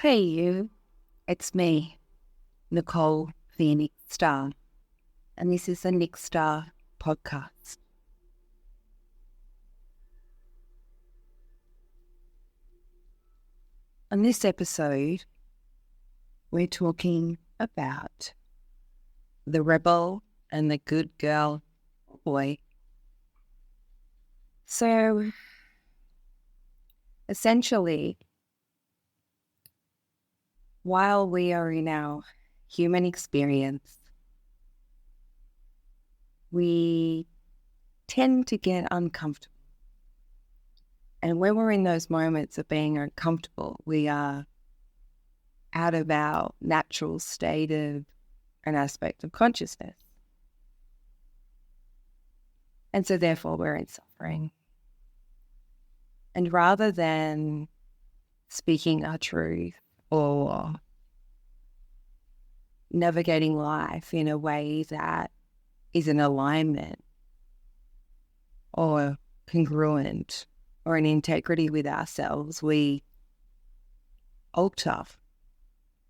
Hey you, it's me, Nicole Phoenix Star, and this is the Nick Star podcast. On this episode, we're talking about the rebel and the good girl or boy. So, essentially, while we are in our human experience, we tend to get uncomfortable. And when we're in those moments of being uncomfortable, we are out of our natural state of an aspect of consciousness. And so therefore we're in suffering. And rather than speaking our truth or navigating life in a way that is in alignment or congruent or in integrity with ourselves, we alter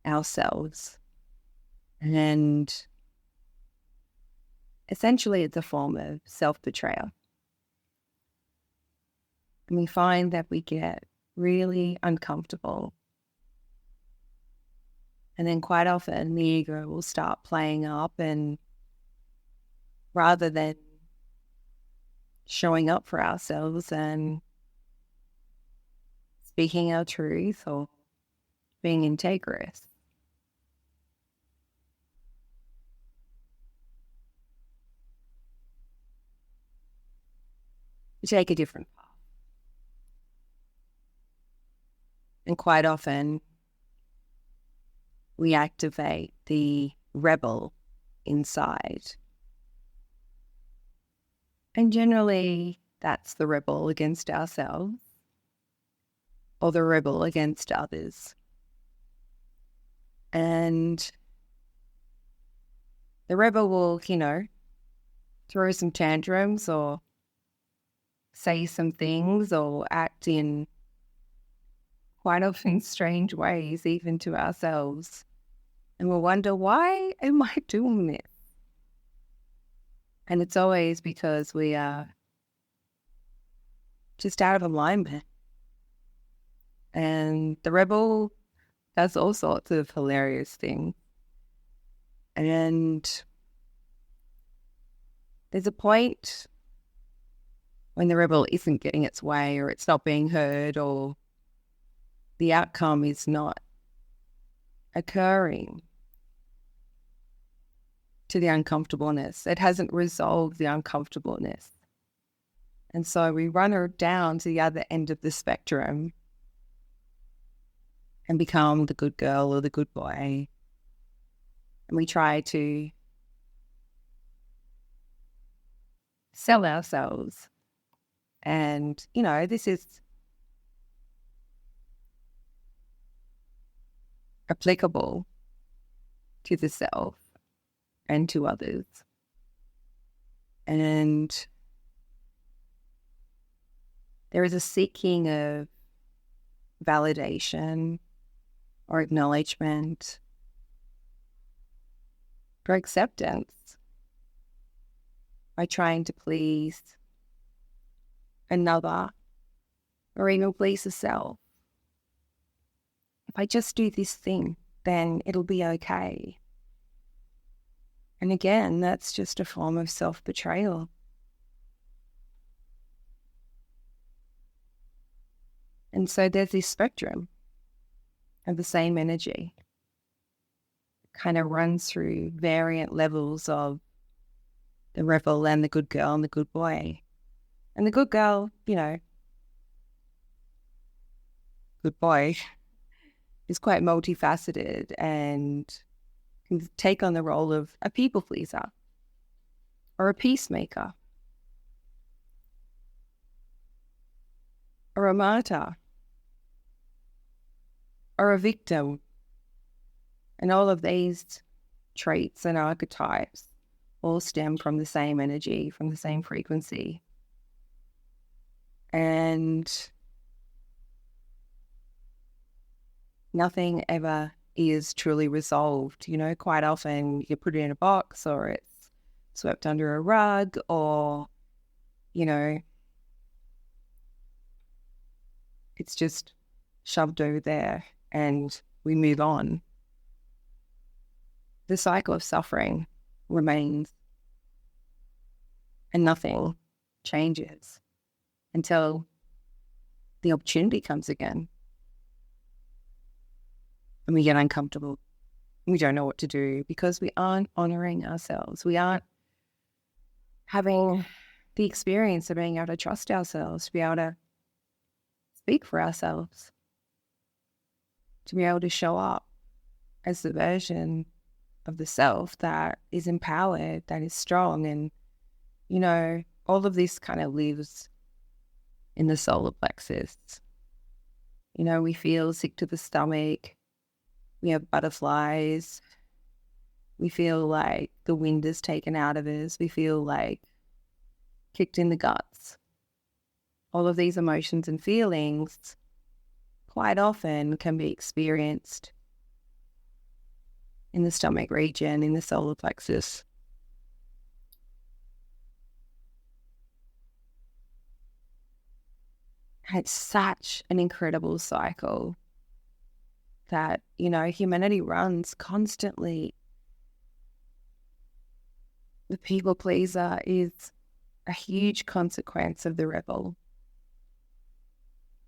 ourselves. And essentially it's a form of self-betrayal. And we find that we get really uncomfortable. And then quite often the ego will start playing up, and rather than showing up for ourselves and speaking our truth or being integrous, we take a different path. And quite often we activate the rebel inside. And generally that's the rebel against ourselves or the rebel against others. And the rebel will, throw some tantrums or say some things or act in quite often strange ways, even to ourselves. And we'll wonder, why am I doing this? And it's always because we are just out of alignment. And the rebel does all sorts of hilarious things. And there's a point when the rebel isn't getting its way, or it's not being heard, or the outcome is not occurring to the uncomfortableness. It hasn't resolved the uncomfortableness. And so we run her down to the other end of the spectrum and become the good girl or the good boy. And we try to sell ourselves. And, this is applicable to the self and to others. And there is a seeking of validation or acknowledgement or acceptance by trying to please another or even please the self. If I just do this thing, then it'll be okay. And again, that's just a form of self-betrayal. And so there's this spectrum of the same energy. It kind of runs through variant levels of the rebel and the good girl and the good boy. And the good girl, good boy, is quite multifaceted and can take on the role of a people pleaser or a peacemaker or a martyr or a victim. And all of these traits and archetypes all stem from the same energy, from the same frequency. And nothing ever is truly resolved. Quite often you put it in a box, or it's swept under a rug, or, it's just shoved over there and we move on. The cycle of suffering remains and nothing changes until the opportunity comes again. And we get uncomfortable. We don't know what to do because we aren't honoring ourselves. We aren't having the experience of being able to trust ourselves, to be able to speak for ourselves, to be able to show up as the version of the self that is empowered, that is strong. And, all of this kind of lives in the solar plexus. We feel sick to the stomach. We have butterflies. We feel like the wind is taken out of us. We feel like kicked in the guts. All of these emotions and feelings quite often can be experienced in the stomach region, in the solar plexus. And it's such an incredible cycle that, humanity runs constantly. The people pleaser is a huge consequence of the rebel,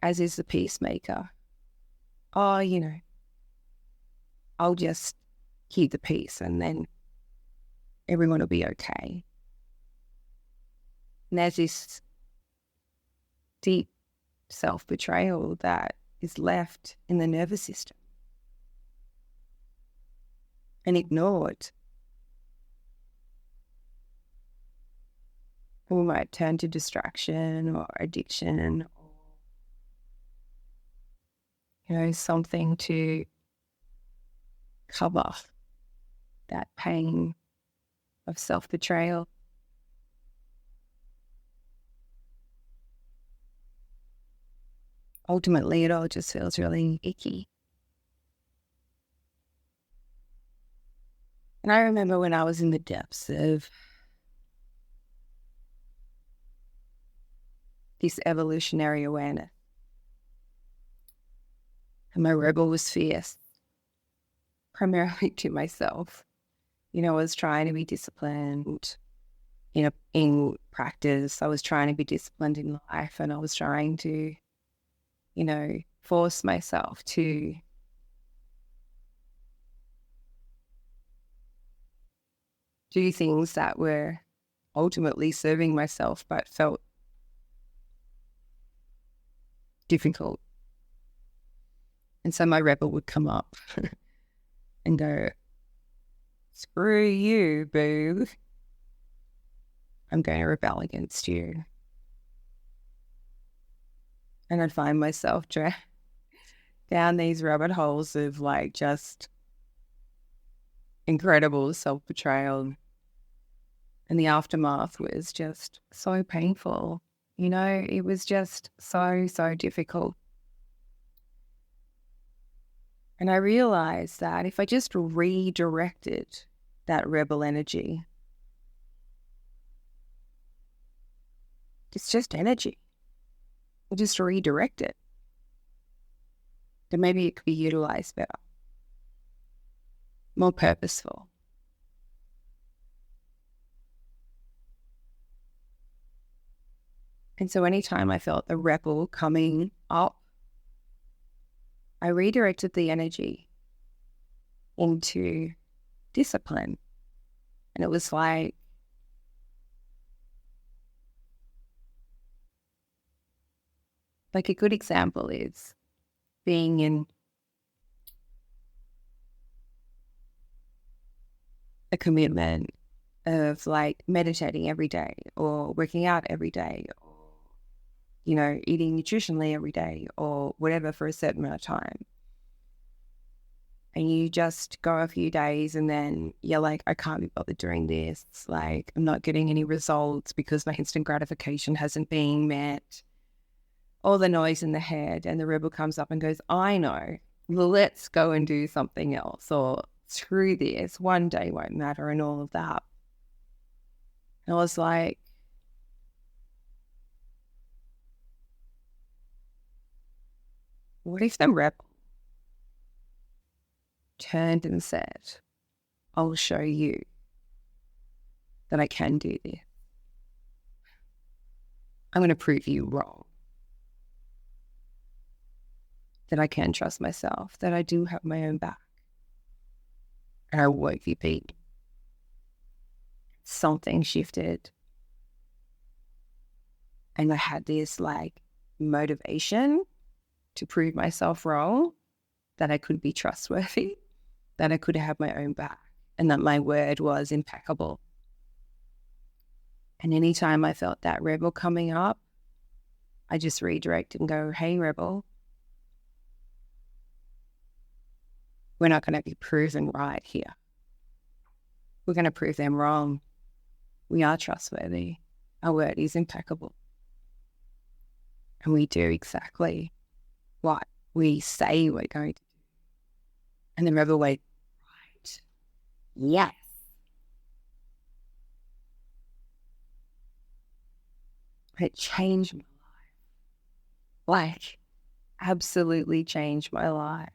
as is the peacemaker. Oh, I'll just keep the peace and then everyone will be okay. And there's this deep self-betrayal that is left in the nervous system and ignored. We might turn to distraction or addiction or, something to cover that pain of self-betrayal. Ultimately, it all just feels really icky. And I remember when I was in the depths of this evolutionary awareness, and my rebel was fierce, primarily to myself. I was trying to be disciplined, in practice. I was trying to be disciplined in life, and I was trying to, force myself to do things that were ultimately serving myself but felt difficult. And so my rebel would come up and go, "Screw you, boo. I'm going to rebel against you." And I'd find myself down these rabbit holes of just incredible self-betrayal. And the aftermath was just so painful. It was just so, so difficult. And I realized that if I just redirected that rebel energy, it's just energy. We'll just redirect it. Then maybe it could be utilized better, more purposeful. And so anytime I felt the rebel coming up, I redirected the energy into discipline. And it was like a good example is being in a commitment of meditating every day, or working out every day, or, eating nutritionally every day, or whatever, for a certain amount of time. And you just go a few days and then you're like, I can't be bothered doing this. I'm not getting any results because my instant gratification hasn't been met. All the noise in the head, and the rebel comes up and goes, I know let's go and do something else, or screw this, one day won't matter, and all of that. And I was like, what if the rebel turned and said, I'll show you that I can do this. I'm going to prove you wrong. That I can trust myself, that I do have my own back, and I won't be beat. Something shifted, and I had this like motivation to prove myself wrong, that I could be trustworthy, that I could have my own back, and that my word was impeccable. And anytime I felt that rebel coming up, I just redirect and go, hey, rebel, we're not going to be proven right here. We're going to prove them wrong. We are trustworthy. Our word is impeccable. And we do exactly what we say we're going to do. And the rebel went, right, yes. It changed my life. Like, absolutely changed my life.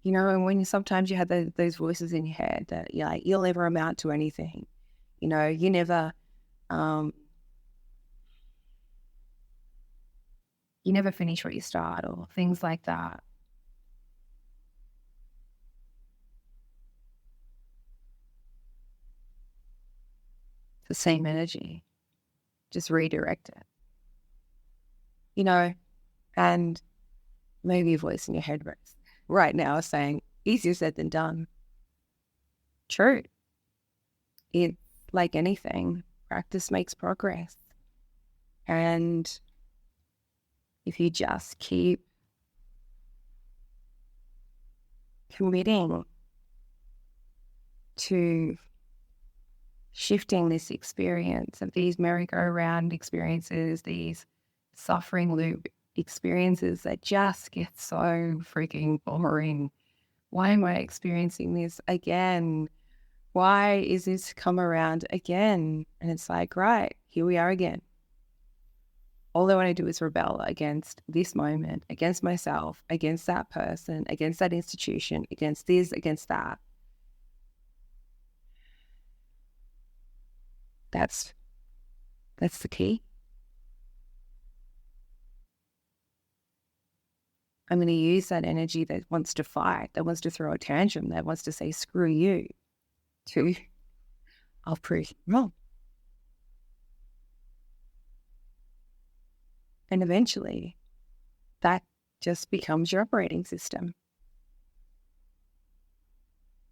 You know, and when sometimes you have those voices in your head that you're like, you'll never amount to anything. You know, you never finish what you start, or things like that. The same energy, just redirect it. You know, and maybe a voice in your head right now is saying, easier said than done. True. It's like anything, practice makes progress. And if you just keep committing to shifting this experience of these merry-go-round experiences, these suffering loop experiences that just get so freaking boring. Why am I experiencing this again? Why is this come around again? And it's like, right, here we are again. All I want to do is rebel against this moment, against myself, against that person, against that institution, against this, against that. That's the key. I'm going to use that energy that wants to fight, that wants to throw a tantrum, that wants to say, screw you, to I'll prove you wrong. And eventually, that just becomes your operating system.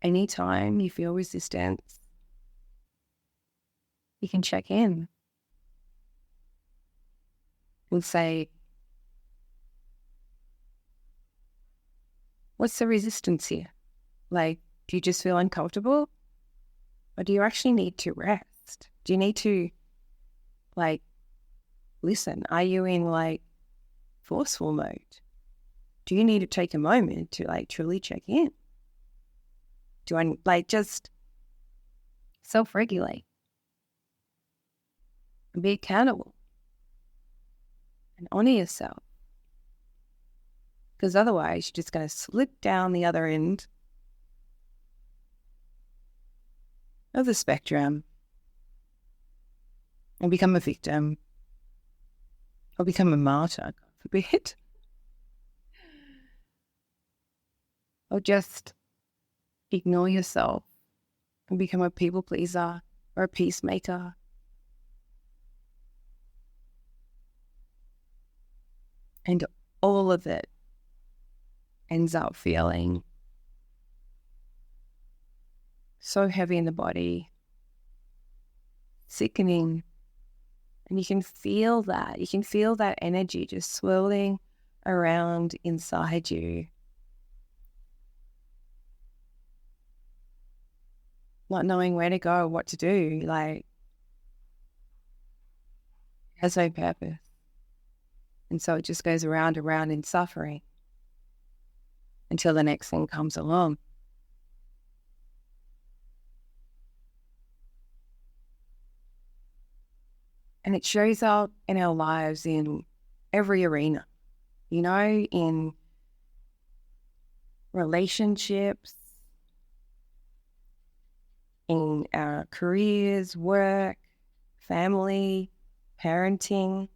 Anytime you feel resistance, you can check in. We'll say, what's the resistance here? Like, do you just feel uncomfortable? Or do you actually need to rest? Do you need to, like, listen? Are you in, like, forceful mode? Do you need to take a moment to, like, truly check in? Do I, like, just self-regulate and be accountable and honor yourself? Because otherwise, you're just going to slip down the other end of the spectrum and become a victim or become a martyr, God forbid. Or just ignore yourself and become a people pleaser or a peacemaker. And all of it ends up feeling so heavy in the body, sickening. And you can feel that. You can feel that energy just swirling around inside you. Not knowing where to go, what to do. Like, has no purpose. And so it just goes around and round in suffering until the next thing comes along. And it shows up in our lives in every arena, in relationships, in our careers, work, family, parenting,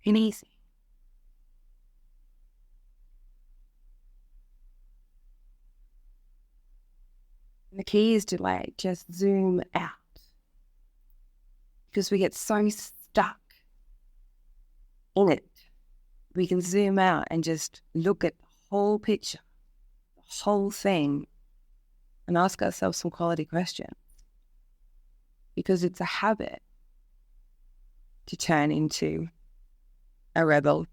anything. And the key is to just zoom out, because we get so stuck in it. We can zoom out and just look at the whole picture, the whole thing, and ask ourselves some quality questions. Because it's a habit to turn into a rebel,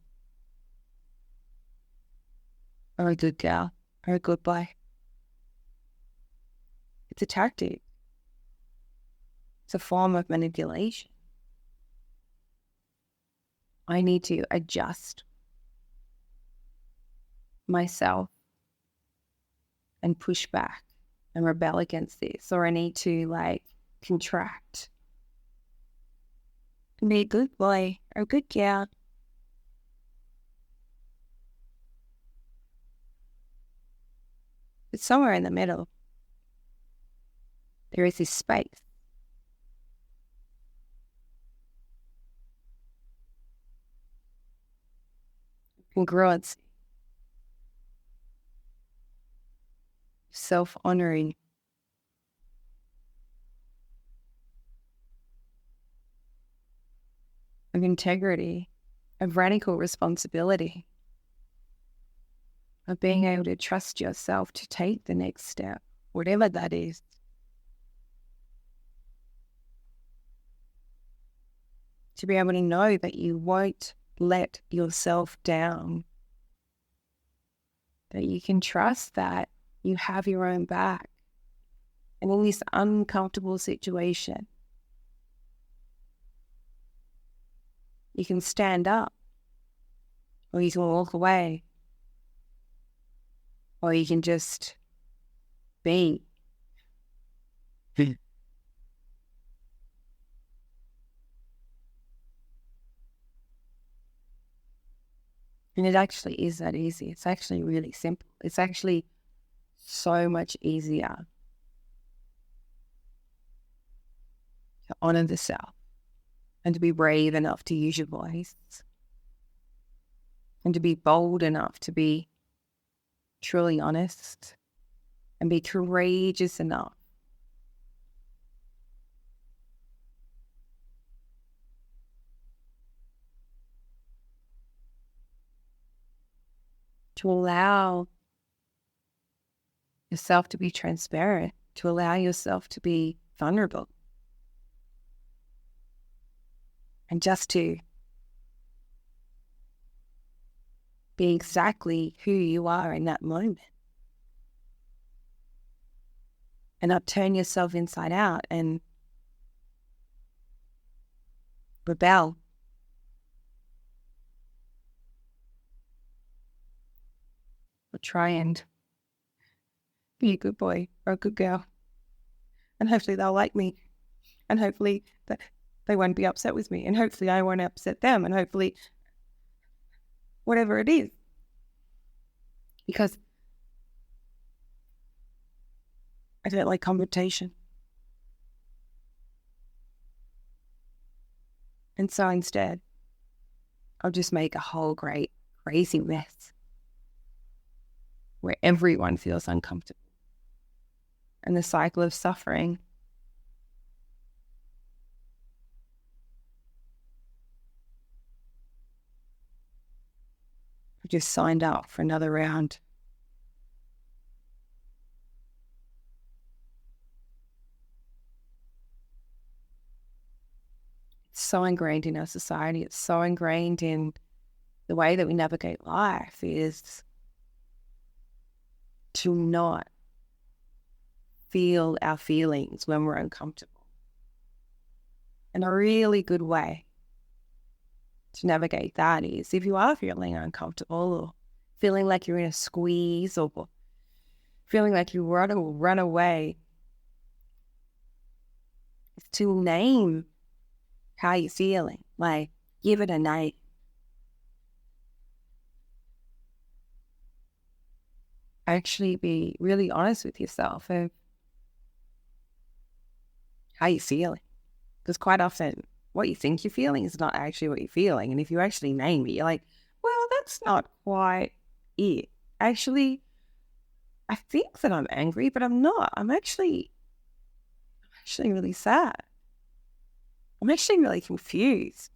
or a good gal, or a good boy. It's a tactic. It's a form of manipulation. I need to adjust myself and push back and rebel against this, or I need to contract and be a good boy or a good gal. It's somewhere in the middle. There is this space. Congruency. Self-honoring. Of integrity. Of radical responsibility. Of being able to trust yourself to take the next step, whatever that is. To be able to know that you won't let yourself down. That you can trust that you have your own back. And in this uncomfortable situation, you can stand up, or you can walk away, or you can just be. And it actually is that easy. It's actually really simple. It's actually so much easier to honor the self and to be brave enough to use your voice and to be bold enough to be truly honest and be courageous enough to allow yourself to be transparent, to allow yourself to be vulnerable, and just to be exactly who you are in that moment, and not turn yourself inside out and rebel. Or try and be a good boy or a good girl. And hopefully they'll like me. And hopefully they won't be upset with me. And hopefully I won't upset them. And hopefully whatever it is. Because I don't like confrontation. And so instead, I'll just make a whole great, crazy mess where everyone feels uncomfortable. And the cycle of suffering I've just signed up for another round. It's so ingrained in our society. It's so ingrained in the way that we navigate life is to not feel our feelings when we're uncomfortable. And a really good way to navigate that is if you are feeling uncomfortable or feeling like you're in a squeeze or feeling like you want to run away, is to name how you're feeling. Like, give it a name. Actually be really honest with yourself of how you're feeling. Because quite often what you think you're feeling is not actually what you're feeling. And if you actually name it, you're like, well, that's not quite it. Actually, I think that I'm angry, but I'm not. I'm actually really sad. I'm actually really confused.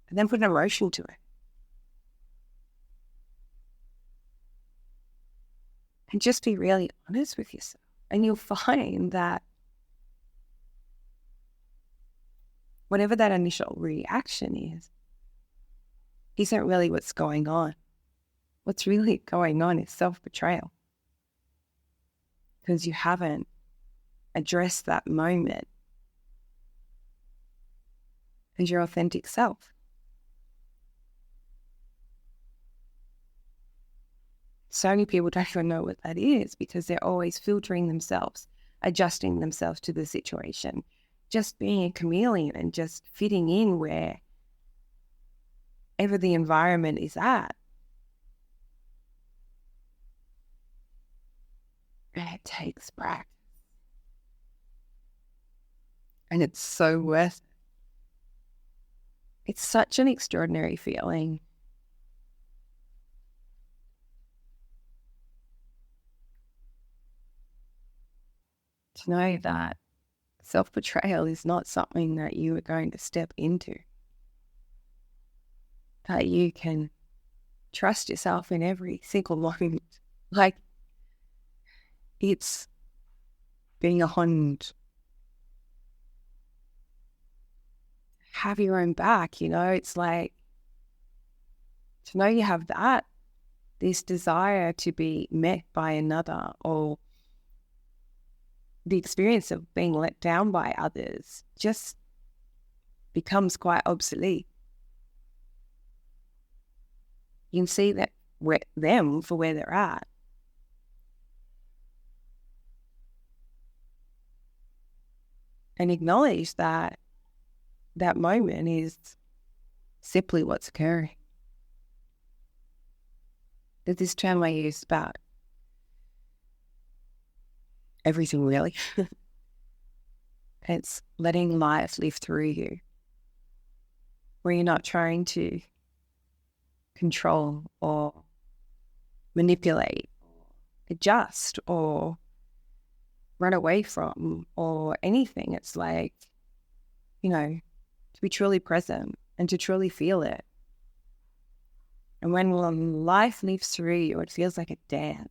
And then put an emotion to it. And just be really honest with yourself. And you'll find that whatever that initial reaction is, isn't really what's going on. What's really going on is self-betrayal. Because you haven't addressed that moment as your authentic self. So many people don't even know what that is because they're always filtering themselves, adjusting themselves to the situation, just being a chameleon and just fitting in wherever the environment is at. And it takes practice. And it's so worth it. It's such an extraordinary feeling. To know that self-betrayal is not something that you are going to step into. That you can trust yourself in every single moment. Like, it's being a Hond. Have your own back, it's like to know you have that, this desire to be met by another or the experience of being let down by others just becomes quite obsolete. You can see that them for where they're at. And acknowledge that that moment is simply what's occurring. There's this term I use about everything really. It's letting life live through you, where you're not trying to control or manipulate, adjust or run away from or anything. It's like, to be truly present and to truly feel it. And when life lives through you, it feels like a dance.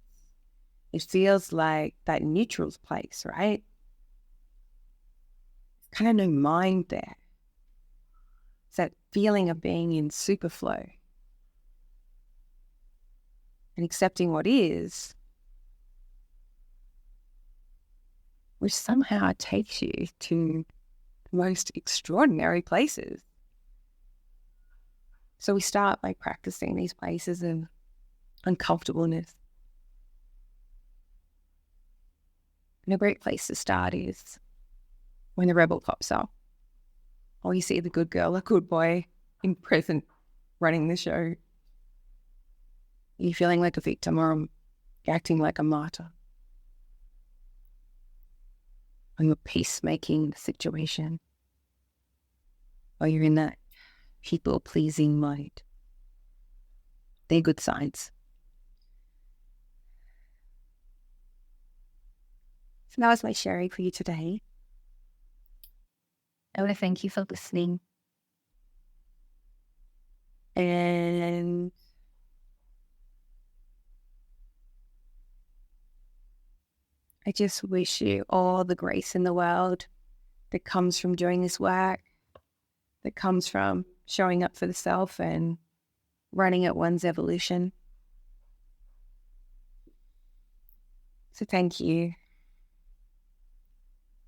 It feels like that neutral place, right? Kind of no mind there. It's that feeling of being in super flow and accepting what is, which somehow takes you to the most extraordinary places. So we start by practicing these places of uncomfortableness. And a great place to start is when the rebel pops up, or you see the good girl, the good boy in present running the show. You're feeling like a victim or acting like a martyr. Or you're peacemaking the situation. Or you're in that people-pleasing mode. They're good signs. So that was my sharing for you today. I want to thank you for listening. And I just wish you all the grace in the world that comes from doing this work, that comes from showing up for the self and running at one's evolution. So thank you.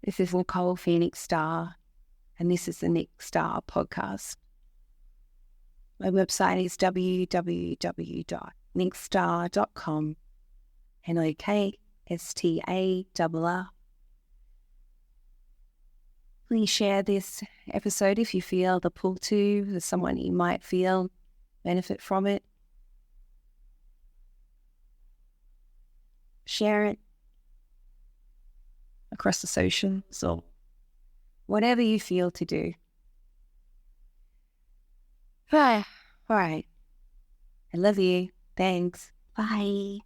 This is Nicole Phoenix Star, and this is the Nick Star podcast. My website is www.nickstar.com, NOKSTAR. Please share this episode if you feel the pull to. There's someone you might feel benefit from it. Share it across the socials or whatever you feel to do. All right. I love you. Thanks. Bye.